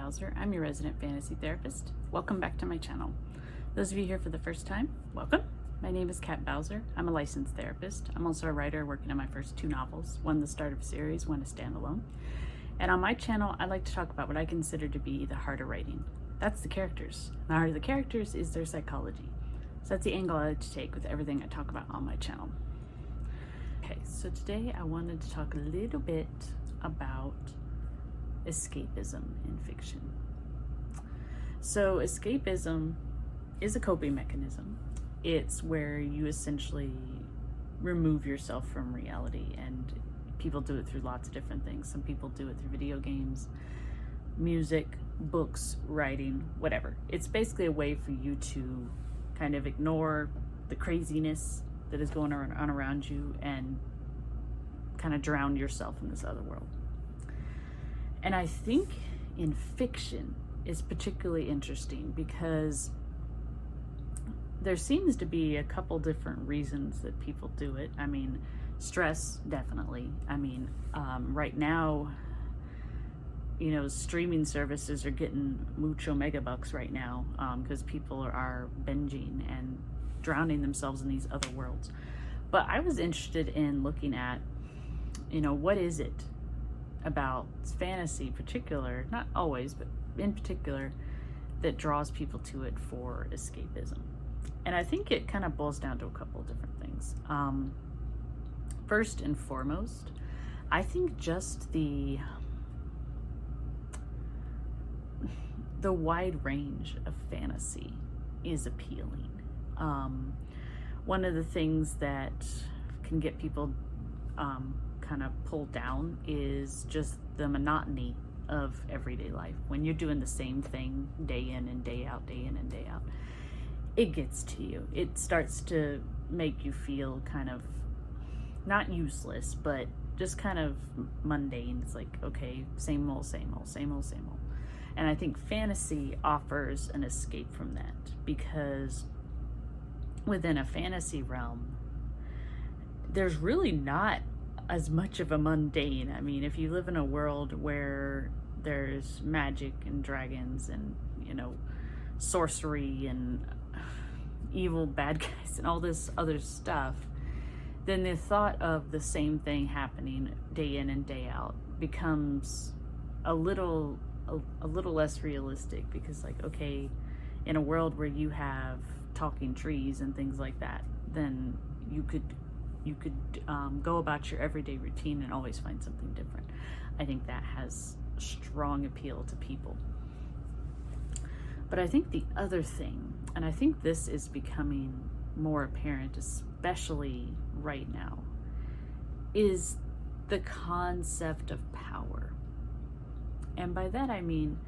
Bowser. I'm your resident fantasy therapist. Welcome back to my channel. Those of you here for the first time, welcome. My name is Kat Bowser. I'm a licensed therapist. I'm also a writer working on my first 2 novels, one the start of a series, one a standalone. And on my channel, I like to talk about what I consider to be the heart of writing. That's the characters. The heart of the characters is their psychology. So that's the angle I like to take with everything I talk about on my channel. Okay, so today I wanted to talk a little bit about escapism in fiction. So escapism is a coping mechanism. It's where you essentially remove yourself from reality, and people do it through lots of different things. Some people do it through video games, music, books, writing, whatever. It's basically a way for you to kind of ignore the craziness that is going on around you and kind of drown yourself in this other world. And I think in fiction is particularly interesting because there seems to be a couple different reasons that people do it. I mean, stress, definitely. I mean, right now, you know, streaming services are getting mucho megabucks right now because people are binging and drowning themselves in these other worlds. But I was interested in looking at, you know, what is it about fantasy particular, not always, but in particular, that draws people to it for escapism. And I think it kind of boils down to a couple of different things. First and foremost, I think just the wide range of fantasy is appealing. One of the things that can get people kind of pulled down is just the monotony of everyday life. When you're doing the same thing day in and day out, day in and day out, it gets to you. It starts to make you feel kind of not useless, but just kind of mundane. It's like, okay, same old, same old, same old, same old. And I think fantasy offers an escape from that, because within a fantasy realm, there's really not as much of a mundane. I mean, if you live in a world where there's magic and dragons and, you know, sorcery and evil bad guys and all this other stuff, then the thought of the same thing happening day in and day out becomes a little less realistic, because, like, okay, in a world where you have talking trees and things like that, then you could go about your everyday routine and always find something different. I think that has strong appeal to people. But I think the other thing, and I think this is becoming more apparent, especially right now, is the concept of power. And by that I mean,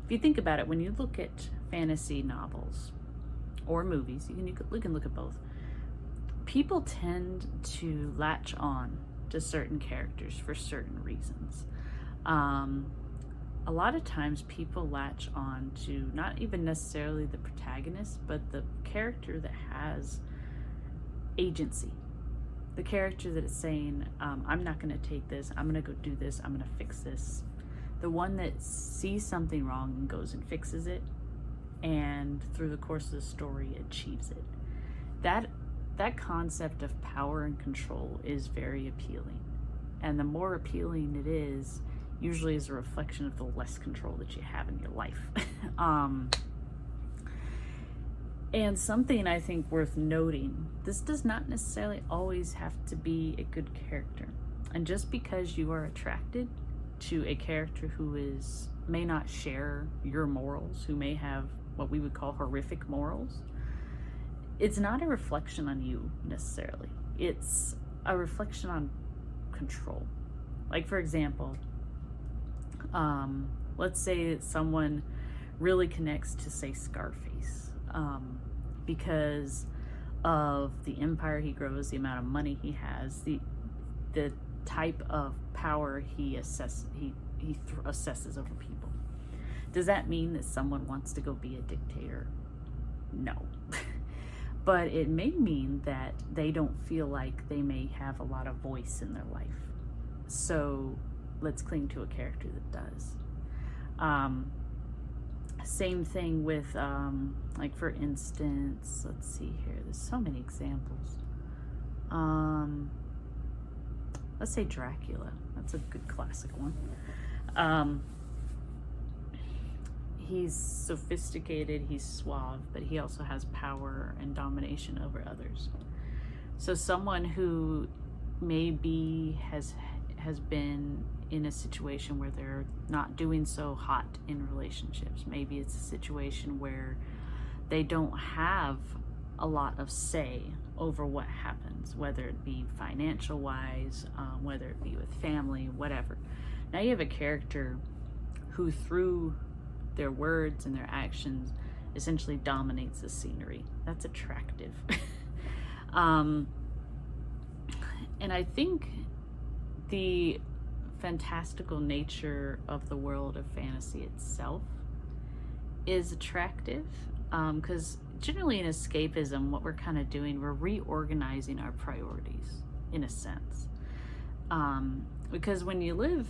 if you think about it, when you look at fantasy novels or movies, you can look at both, people tend to latch on to certain characters for certain reasons. A lot of times people latch on to not even necessarily the protagonist, but the character that has agency. The character that is saying, I'm not going to take this, I'm going to go do this, I'm going to fix this. The one that sees something wrong and goes and fixes it, and through the course of the story achieves it. That concept of power and control is very appealing. And the more appealing it is, usually is a reflection of the less control that you have in your life. And something I think worth noting, this does not necessarily always have to be a good character. And just because you are attracted to a character who may not share your morals, who may have what we would call horrific morals, it's not a reflection on you necessarily. It's a reflection on control. Like, for example, let's say that someone really connects to, say, Scarface, because of the empire he grows, the amount of money he has, the type of power he assesses over people. Does that mean that someone wants to go be a dictator? No. But it may mean that they don't feel like they may have a lot of voice in their life. So let's cling to a character that does. Same thing with, like for instance, let's see here, there's so many examples. Let's say Dracula. That's a good classic one. He's sophisticated, he's suave, but he also has power and domination over others. So someone who maybe has been in a situation where they're not doing so hot in relationships. Maybe it's a situation where they don't have a lot of say over what happens, whether it be financial wise, whether it be with family, whatever. Now you have a character who, through their words and their actions, essentially dominates the scenery. That's attractive. And I think the fantastical nature of the world of fantasy itself is attractive, because generally in escapism, what we're kind of doing, we're reorganizing our priorities in a sense. Because when you live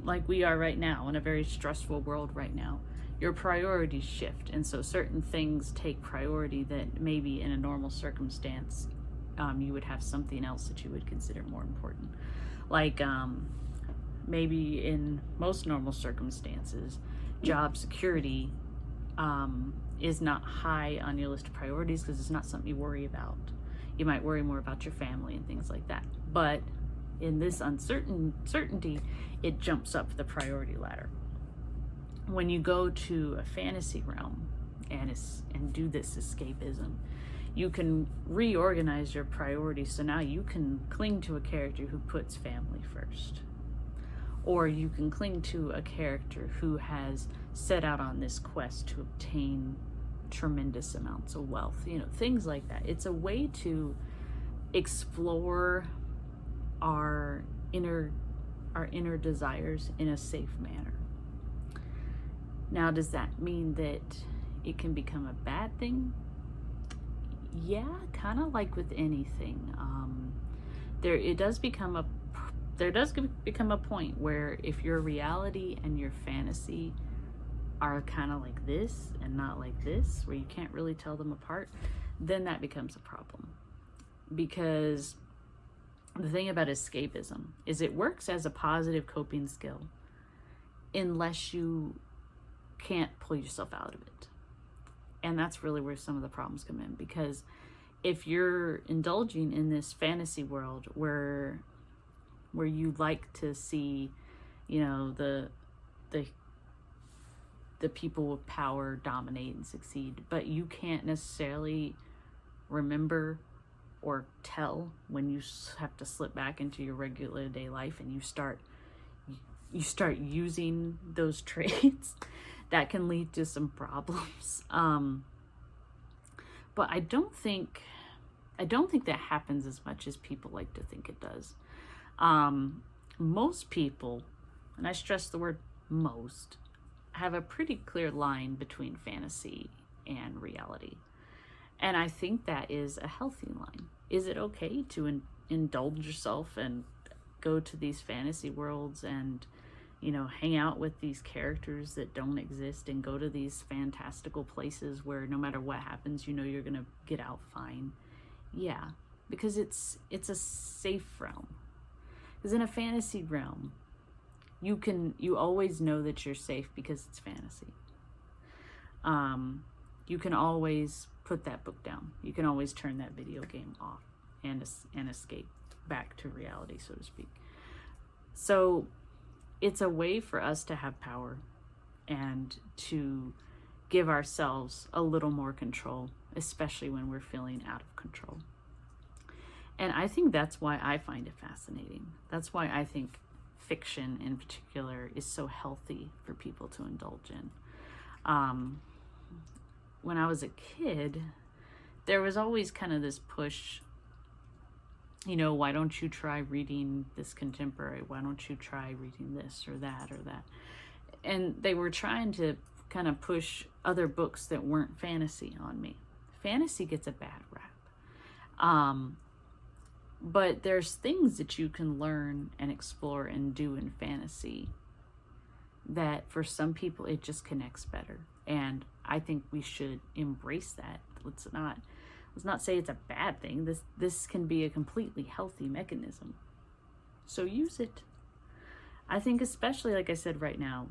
like we are right now, in a very stressful world right now, your priorities shift, and so certain things take priority that maybe in a normal circumstance you would have something else that you would consider more important. Like maybe in most normal circumstances, job security is not high on your list of priorities because it's not something you worry about. You might worry more about your family and things like that. But in this uncertainty, it jumps up the priority ladder. When you go to a fantasy realm and do this escapism, you can reorganize your priorities. So now you can cling to a character who puts family first. Or you can cling to a character who has set out on this quest to obtain tremendous amounts of wealth, things like that. It's a way to explore our inner desires in a safe manner. Now, does that mean that it can become a bad thing? Yeah, kind of like with anything. There does become a point where if your reality and your fantasy are kind of like this and not like this, where you can't really tell them apart, then that becomes a problem. Because the thing about escapism is it works as a positive coping skill unless you can't pull yourself out of it. And that's really where some of the problems come in, because if you're indulging in this fantasy world where you like to see, the people with power dominate and succeed, but you can't necessarily remember or tell when you have to slip back into your regular day life and you start using those traits, that can lead to some problems. But I don't think that happens as much as people like to think it does. Most people, and I stress the word most, have a pretty clear line between fantasy and reality. And I think that is a healthy line. Is it okay to indulge yourself and go to these fantasy worlds and, hang out with these characters that don't exist and go to these fantastical places where no matter what happens, you're going to get out fine? Yeah, because it's a safe realm. Because in a fantasy realm, you always know that you're safe because it's fantasy. You can always put that book down. You can always turn that video game off and escape back to reality, so to speak. So it's a way for us to have power and to give ourselves a little more control, especially when we're feeling out of control. And I think that's why I find it fascinating. That's why I think fiction in particular is so healthy for people to indulge in. When I was a kid, there was always kind of this push, why don't you try reading this contemporary? Why don't you try reading this or that or that? And they were trying to kind of push other books that weren't fantasy on me. Fantasy gets a bad rap. But there's things that you can learn and explore and do in fantasy that for some people it just connects better. And I think we should embrace that. Let's not say it's a bad thing. This can be a completely healthy mechanism. So use it. I think especially, like I said, right now,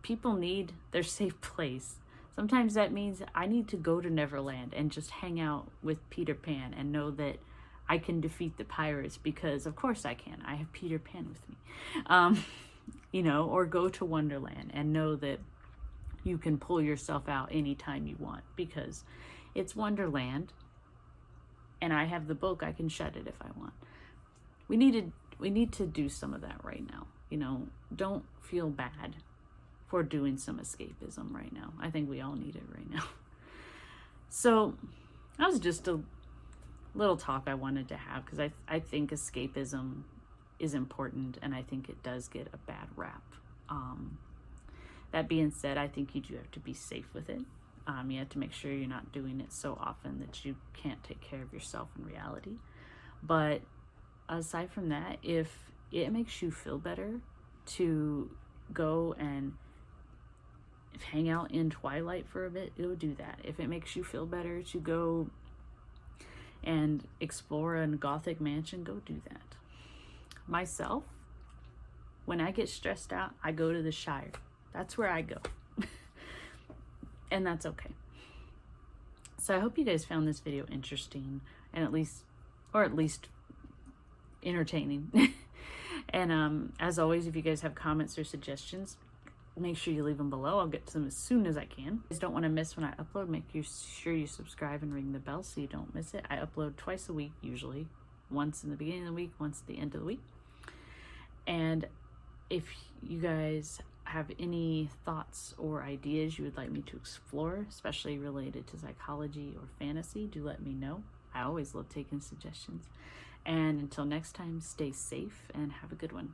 people need their safe place. Sometimes that means I need to go to Neverland and just hang out with Peter Pan and know that I can defeat the pirates, because of course I can. I have Peter Pan with me. You know, or go to Wonderland and know that you can pull yourself out anytime you want, because it's Wonderland and I have the book. I can shut it if I want. We need to do some of that right now. You know, don't feel bad for doing some escapism right now. I think we all need it right now. So that was just a little talk I wanted to have, because I think escapism is important, and I think it does get a bad rap. That being said, I think you do have to be safe with it. You have to make sure you're not doing it so often that you can't take care of yourself in reality. But aside from that, if it makes you feel better to go and hang out in Twilight for a bit, it'll do that. If it makes you feel better to go and explore a Gothic mansion, go do that. Myself, when I get stressed out, I go to the Shire. That's where I go. And that's okay. So I hope you guys found this video interesting, and at least entertaining. And as always, if you guys have comments or suggestions, make sure you leave them below. I'll get to them as soon as I can. If you don't want to miss when I upload, make sure you subscribe and ring the bell so you don't miss it. I upload twice a week usually. Once in the beginning of the week, once at the end of the week. And if you guys have any thoughts or ideas you would like me to explore, especially related to psychology or fantasy, do let me know. I always love taking suggestions. And until next time, stay safe and have a good one.